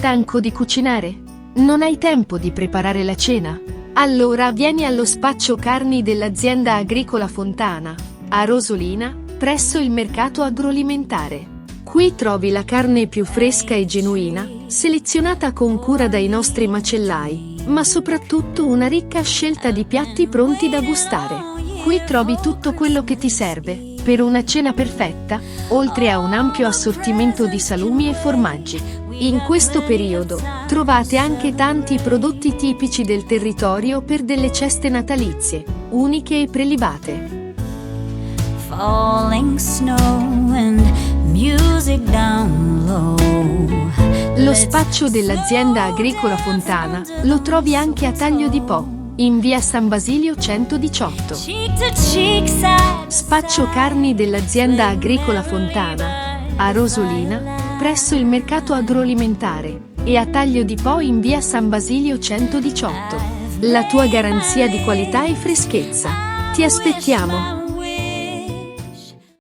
stanco di cucinare? Non hai tempo di preparare la cena? Allora vieni allo spaccio carni dell'azienda agricola Fontana, a Rosolina, presso il mercato agroalimentare. Qui trovi la carne più fresca e genuina, selezionata con cura dai nostri macellai, ma soprattutto una ricca scelta di piatti pronti da gustare. Qui trovi tutto quello che ti serve per una cena perfetta, oltre a un ampio assortimento di salumi e formaggi. In questo periodo trovate anche tanti prodotti tipici del territorio per delle ceste natalizie, uniche e prelibate. Falling snow and music down low. Lo spaccio dell'azienda agricola Fontana lo trovi anche a Taglio di Po, in via San Basilio 118. Spaccio carni dell'azienda agricola Fontana, a Rosolina, presso il mercato agroalimentare, e a Taglio di Po in via San Basilio 118. La tua garanzia di qualità e freschezza. Ti aspettiamo!